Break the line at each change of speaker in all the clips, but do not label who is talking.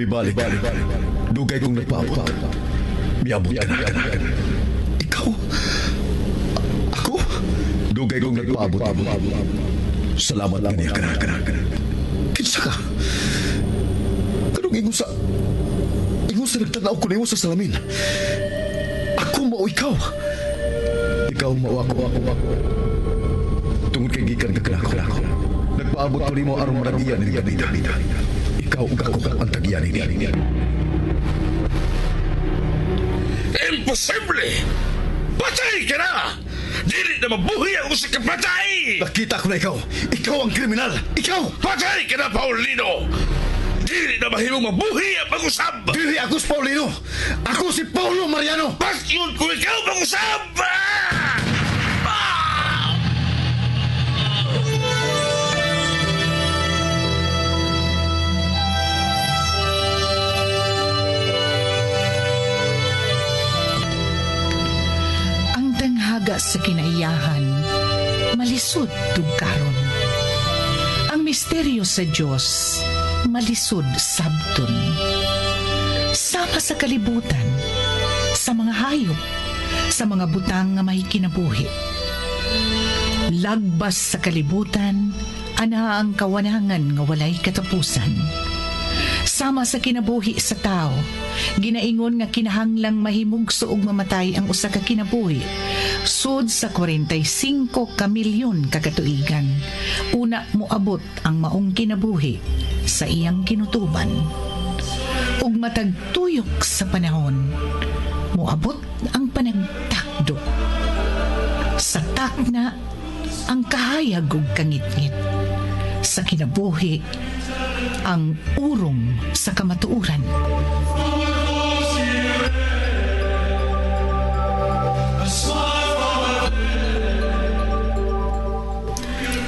Mibalik. Dugay kong nagpaabot. Miabot ka na. Ikaw? Ako? Dugay kong nagpaabot. Salamat na niya ka. Kinsa ka? Kanong ingon sa nagtanaw ko na sa salamin. Ako mao ikaw. Ikaw mao ako. Tungod kay gikan ka ako. Nagpaabot ko nimo aron maragiyan ni David. Ikaw ug ako ang tagyan ni.
Imposible! Patay ka na! Dili na mabuhi ako sa kapatay!
Nakita ko na ikaw. Ikaw ang kriminal. Ikaw!
Patay ka na, Paulino! Dili na mahimong mabuhi ang pag-usab!
Dili ako si Paulino. Ako si Paulo Mariano.
Basyon ko ikaw pag-usab!
Haga sa kinaiyahan, malisod tugkaron. Ang misteryo sa Diyos, malisod sabton. Sama sa kalibutan, sa mga hayop, sa mga butang nga may kinabuhi. Lagbas sa kalibutan, ana ang kawanangan nga walay katapusan. Sama sa kinabuhi sa tao, ginaingon nga kinahanglang mahimugso og mamatay ang usa ka kinabuhi sud sa 45 ka milyon kakatuigan. Una moabot ang maong kinabuhi sa iyang kinutuban. Ug matag tuyok sa panahon, moabot ang panagtakdo. Sa takna ang kahayag ug kangitngit. Sa kinabuhi ang urong sa kamatuuran.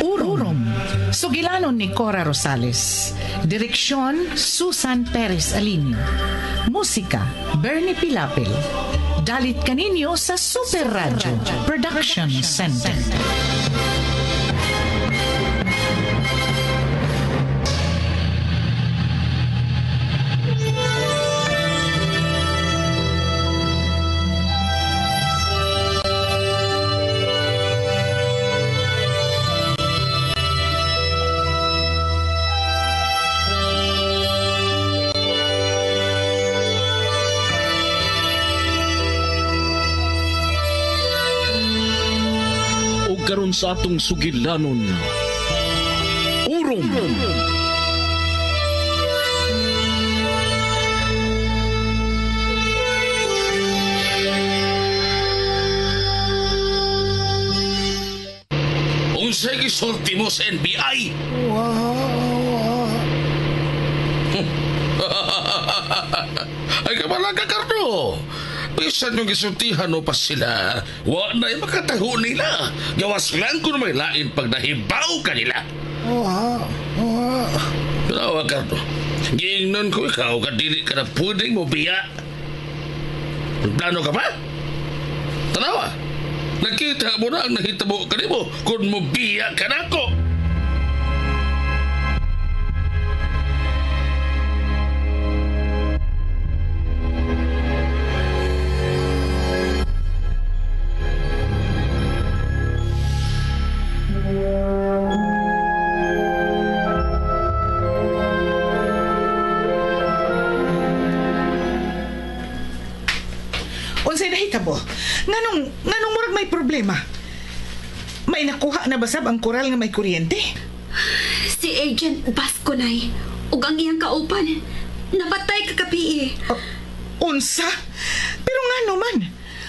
Urong, sugilanon ni Cora Rosales. Direksyon, Susan Perez Alinio. Musika, Bernie Pilapil. Dalit kaninyo sa Super Radio Production Center.
Karon sa atong sugilanon, urong.
Unsay gisulti mo sa NBI? Ay kabala ka, Cardo. Bisan yung gisultihan o pa sila, wa na yung makataho nila. Gawas lang kung may lain pag nahibaw ka nila. Tanawa, Cardo. Giingnan ko ikaw ka dili ka na pwedeng mo biya. Plano ka pa? Tanawa. Nakita mo na ang nahitabo ka mo kung mo biya ka na ko.
Unsay nahitabo? Nganong murag may problema? May nakuha na basab ang koral nga may kuryente?
Si Agent Basco nay, ug ang iyang kaupan, nabatay kagabi.
Unsa? Pero ngano man,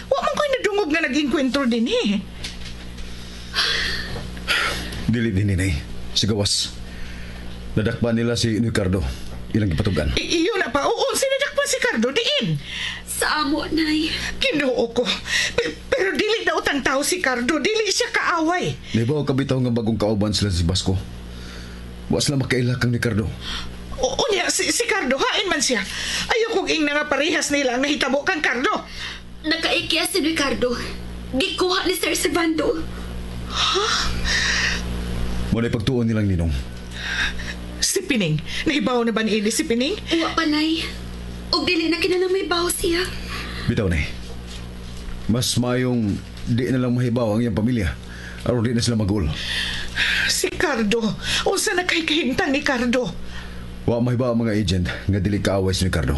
wa man ko'y nadungog nga nag-inkwentro din eh.
Dili din ninay. Sigawas. Nadakpan nila si Ricardo. Ilang ipatugan.
Iyo na pa. Unsay nadakpan si Cardo diin?
Sa amo, nay.
Kinuo ko. Pero dili daw tang tao si Cardo. Dili siya kaaway.
Di ba o kabitaw nga bagong kauban sila si Basco? Wa sila makailakang ni Cardo.
Unya, si Cardo, hain man siya. Ayaw kong ing nga parehas nila ang nahitabo kang Cardo.
Nakaikya si Ricardo. Gikuha ni Sir Servando.
Ha?
Wala pagtuon nilang ninong.
Si Pining? Nahibaw na ba ni ini si Pining?
Uwa pa, Nay. Og dili na kinahanglan may baw siya.
Bitaw na mas mayong di na lang mahibaw ang iyang pamilya aron di na sila mag-ul.
Si Cardo. Unsa na kay kahimtang ni Cardo?
Wa mahibaw ang mga agent nga dili kaaway si Ricardo.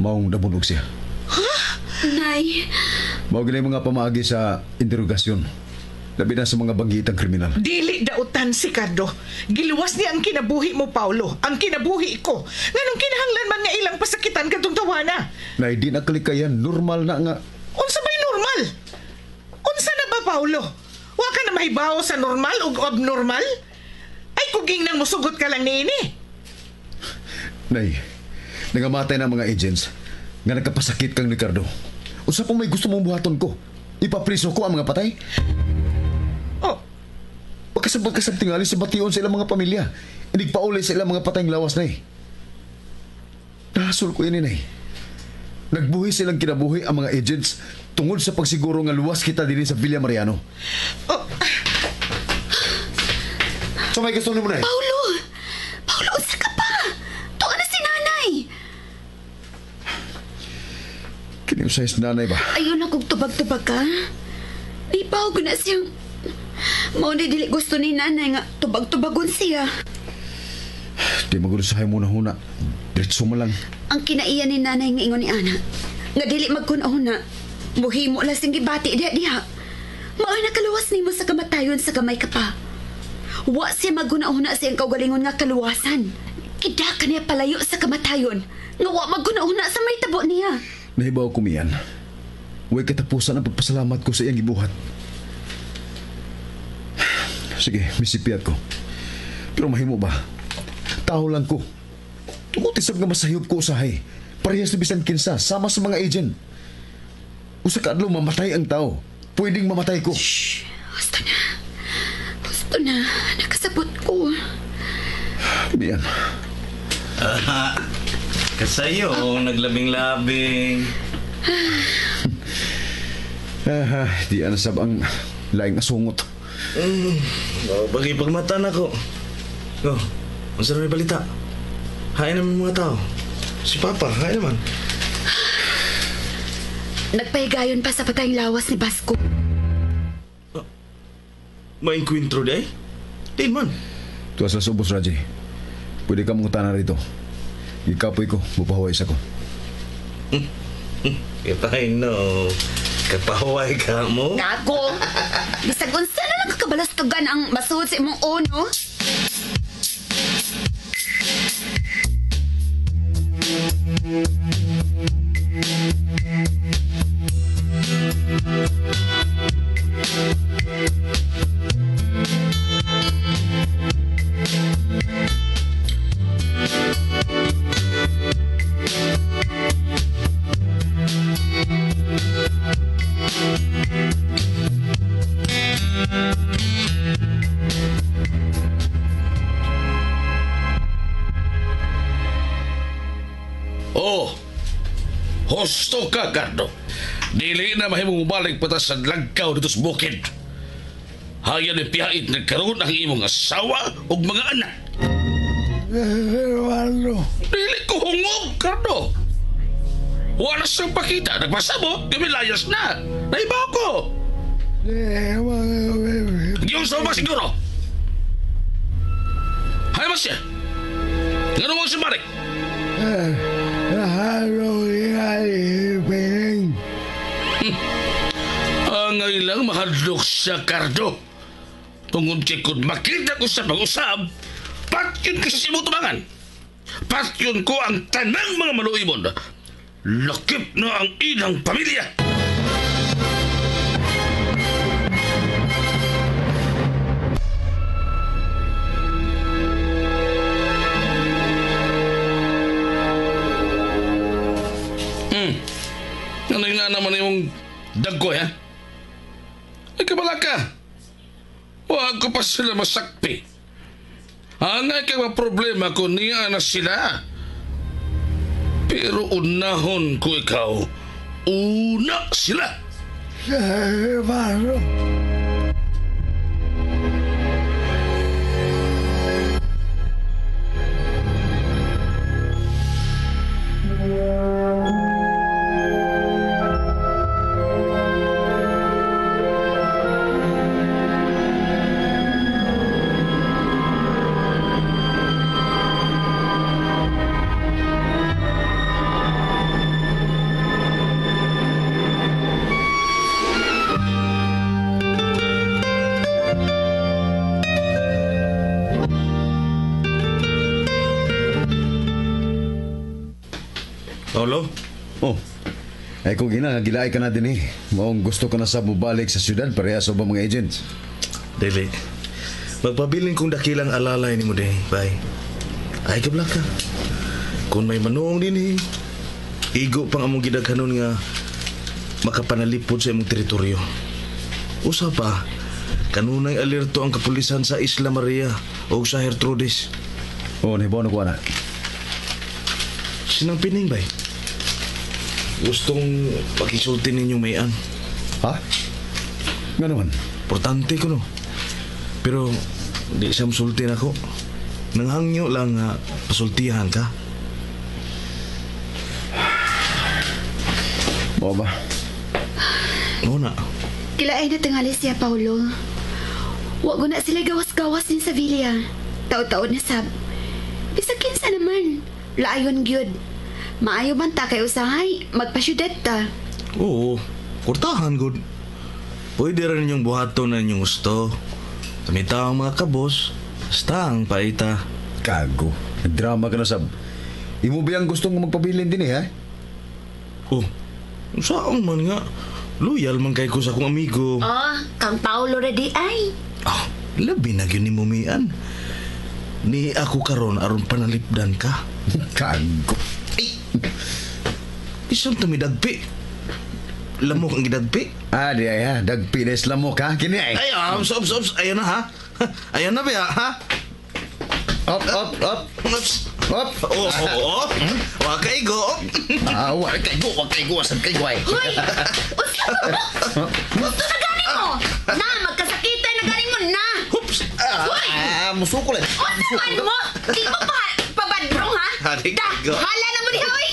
Maong nabunog siya.
Nay,
Mao ginay mga pamaagi sa interogasyon. Labi na sa mga banggitang kriminal.
Dili dautan si Cardo. Giluwas niya ang kinabuhi mo, Paulo. Ang kinabuhi ko. Nganong kinahanglan man nga ilang pasakitan katong tawana?
Na di na kalikayan, normal na nga.
Unsa ba'y normal? Unsa na ba, Paulo? Wa ka na mahibaw sa normal o abnormal? Ay, kuging nang musugot ka lang ni ini.
Nay, nangamatay na mga agents nga nagkapasakit kang Ricardo. Unsa pa may gusto mong buhaton ko? Ipapriso ko ang mga patay?
Oh,
Pagkasabag-kasab tingali sa bation sa ilang mga pamilya. Inigpauli sa ilang mga patayng lawas, Nay. Nahasol ko yun, Nay. Nagbuhi silang kinabuhi ang mga agents tungod sa pagsiguro nga luwas kita din sa Villa Mariano.
oh,
So may gusto mo, Nay?
Paulo! Paulo, unsa ka pa? Tuwa na si Nanay!
Kiniusayos nanay ba?
Ayaw na kong tubag-tubag ka. May bago na siyang... Mao na dili gusto ni Nanay nga tubag-tubagon siya.
Di magulusahay mo na huna. Diretso mo lang.
Ang kinaiya ni Nanay nga ingon ni Ana, nga dili magkunahon na, muhimo lang sing gibati diha. Mao'y nakaluwas nimo sa kamatayon sa gamay ka pa. Wa siya magkunahon sa iyang kaugalingon nga kaluwasan. Kida ka niya palayo sa kamatayon, nga wa magkunahon sa may tabo niya.
Nahibaw ko miyan. Huwag katapusan ang pagpasalamat ko sa iyang gibuhat. Sige, misipiyat ko. Pero mahimo ba? Tao lang ko. Tungkol isab nga masayop ko usahay. Parehas na bisan kinsa, sama sa mga agent. Usa ka adlaw mamatay ang tao. Pwedeng mamatay ko.
Shh! Basta na. Gusto na. Nakasabot ko.
Miyan.
Kasayo, naglabing-labing.
Di anasab ang laing asungot.
Bagay pagmata na ko. Oh, ang sarap may balita. Hain naman mga tao. Si Papa, hain naman.
Nagpahigayon pa sa patayang lawas ni Basco.
May inkwentro di ay? Din man.
Tuwas na subos, Raji. Pwede ka mong tanan rito. Ikapoy ko, bupahuay sa ko.
I know. Kapahuay ka mo.
Nago! Bisag unsa na lang kakabalastugan ang masuod sa imong uno?
Oh, husto ka, Cardo. Dili na mahimong balik patas sa lagkaw dito sa bukid. Hayan ni piyait nagkaroon ang imong asawa o mga anak. Dili ko hungog, Cardo. Wala siyang pakita. Nagpasabot, gamilayas na. Naibaw ko. Yung sama siguro. Hay mas siya. Ganun mo si Marik. Angay lang mahadlok siya, Cardo. Tungod kay kung makita ko sa pag-usab, patyon ka sa simutubangan. Patyon ko ang tanang mga maluimon. Lakip na ang ilang pamilya. Ano nga naman yung dagkoy, ha? Ay, kabala ka. Huwag ko pa sila masakpi. Hangay ka problema ko niya na sila. Pero unahon ko ikaw. Una sila.
Olo?
Oh, ay kung gilay ka na din maong gusto ka na sa bubalik sa syudad parehas sa mga agents.
Dili. Magpabiling kong dakilang alalay ni mo din. Bye. Ay kabla ka. Kung may manuong din igo pang among gidaghanon nga makapanalipod sa imong teritoryo. Usa pa, kanunay alerto ang kapulisan sa Isla Maria o sa Gertrudis.
Oh, nahibaw na ko na.
Sinang pining bay? Gustong pakisulti ninyong mayan.
Ha? Nga naman.
Importante ko no. Pero di siya masulti na ko. Nanghangyo lang nga pasultihan ka.
Oo ba?
Oo na.
Kilaay na tingali siya, Paulo. Wa ko na sila gawas-gawas din sa Villa. Taon-taon na sab. Bisag kinsa naman. Laayon gyud. Maayo man ta kay usahay. Magpasyudet ta.
Oo. Kurtahan good. Pwede rin yung buhaton na inyong gusto. Tumita ang mga kabos. Basta ang paita.
Kago. Nagdrama ka na sab. Imo ba ang gustong magpabilin din ha?
Oh. Saan man nga. Loyal man kay ko sa akong amigo.
Oh, kang Paulo ready ay.
Ah, labi na yun ni Mumian. Ni ako karon aron panalipdan ka.
Kago.
Ay! Isang tumidagpi. Lamok ang gidagpi.
Ah, di ay ha. Dagpinis lang mo ka. Kini ay.
Ay, ops. Ayan na ha. Ayan na ba ha?
Up.
Ops.
Up.
Oo. Wag kay go.
Wag kay go. Asan kay go ay.
Hoy! Gusto na gani mo! Na, magkasakitan na gani mo na!
Oops.
Hoy!
Musukol eh.
Usapan mo! Di mo pa pabadrong ha?
Hari ka, go.
Hala na mo di hoy!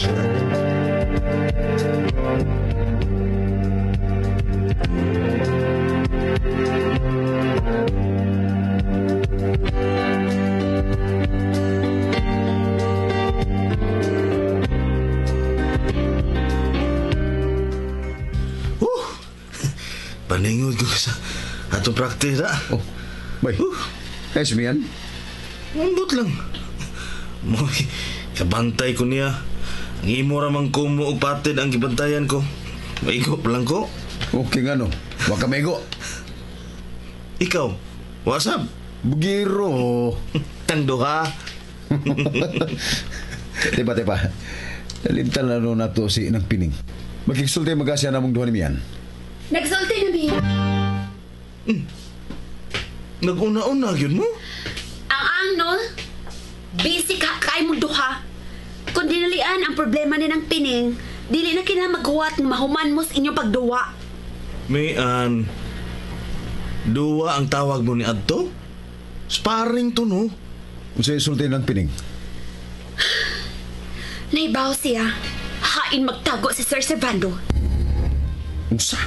Paningod ko sa atong practice ha.
Oh, bay. Ayos mo yan?
Ambot lang. Moy, kabantay ko niya. Ang imo ramang kumo og patid ang gibantayan ko. Maigo pa lang ko.
Okay nga no. Wag ka maigo.
Ikaw, wasab.
Bugiro.
Tangduha.
Tiba. Talintan na nun nato si Inang Pining. Magkiksulti magasya namong duha ni Mian.
Nagsulti na biya.
Nag-una-una yun mo?
Ang no? Busy ka kay mo duha. Kung dinalian ang problema ni ng Pining, dili na kina maghuwat nga mahuman mo sa inyong pagduwa.
Mayan. Duwa ang tawag mo ni Adto? Sparring to no?
Kung sa isulti ng Pining.
Naibaw siya. Hain magtago si Sir Servando.
Unsa?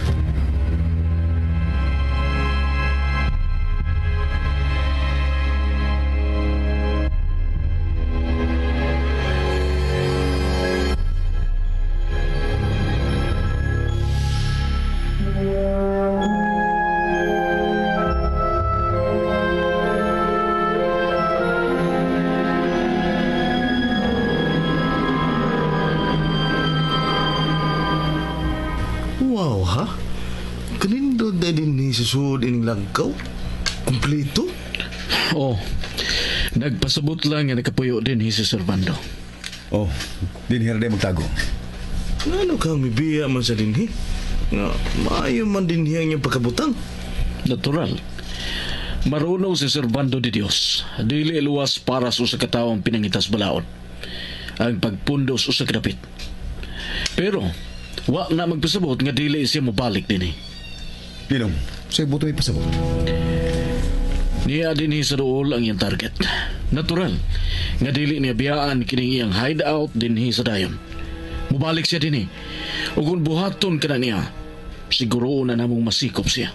Wow ha? Kanindod na din ni susud ining lagkaw? Kompleto?
Oh, nagpasabot lang nga nakapuyo din si Servando.
Oh, dinhira day magtago.
Ano kang mibiya man sa dinhi? Nga, maayo man dinhi ang iyong pagkabutang.
Natural. Marunong si Servando de Dios. Dili luwas para sa usa ka tawong pinangitas balaod. Ang pagpundos usa ka dapit. Pero, wa na magpasabot nga dili siya mobalik din eh.
Ninong, sa'yo buto may pasabot.
Niya din sa dool ang iyang target. Natural. Nga dili niya biyaan kining iyang hideout din sa dayon. Mubalik siya din eh. O kung buhaton ka na niya, siguro na namong masikop siya.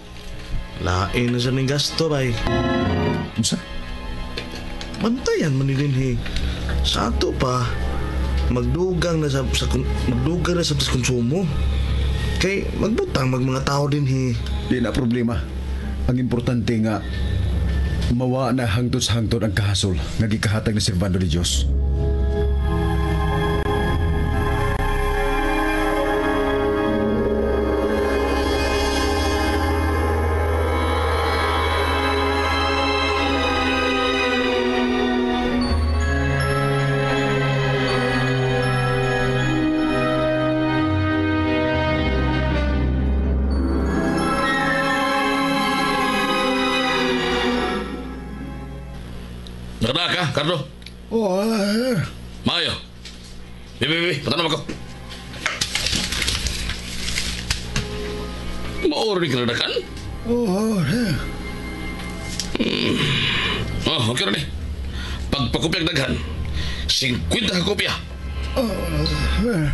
Lain na sa ning gasto, bay.
Unsa?
Bantayan man nilin sa ato pa magdugang na sa konsumo. Kay magbutang mga tao din
Di na problema. Ang importante nga mawa na hangtod sa hangtod ang kahasol nga gikahatag ni Servando de Dios.
ka, Carlo?
Wala, sir.
Maayo. Bibi, patanong ako. Maori ka na dakan?
Oo, sir.
Oh, okay na ni. Pagpakopya ang daghan, 50 ka kopya.
Sir.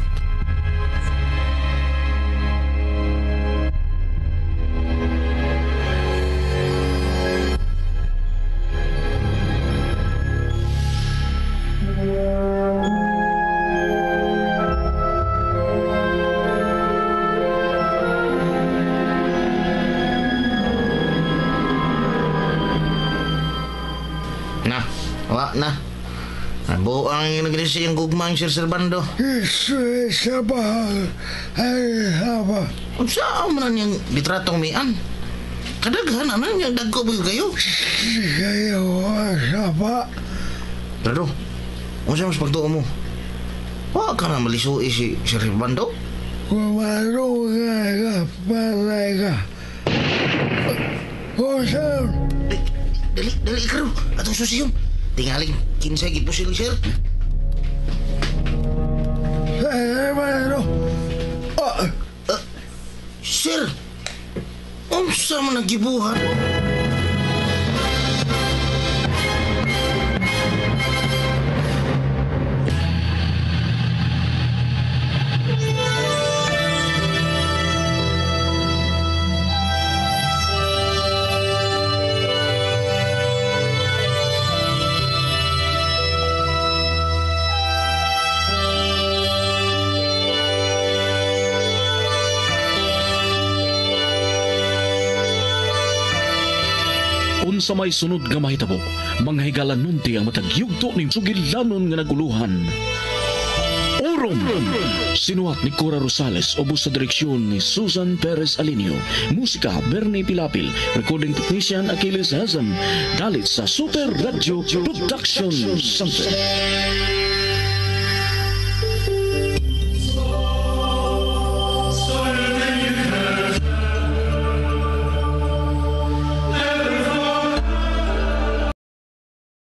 Na. Abo ang nagrisi yung gugmang Sir Servando.
Isa ba? Ay, apa?
Saan mo na niyang litratong mian? Kadaghan na niyang dagko ba kayo?
Kayo, apa?
Pero, kung saan mas pagtuo mo? Huwag ka na malisui si Sir Servando?
Kumaro ka, palay ka. O, sir.
Dali ka rin. Atong susiyon. Tingaling kinsay gipusil Sir.
Mano?
Sir, unsa man nagibuhat?
Unsa may sunod nga mahitabo, manghigalan nunti ang matagyugto ning sugilanon nga naguluhan. Orom! Sinuhat ni Cora Rosales o sa direksyon ni Susan Perez Alinio. Musika Bernie Pilapil. Recording technician Achilles Hazam. Dalit sa Super Radio Production Center.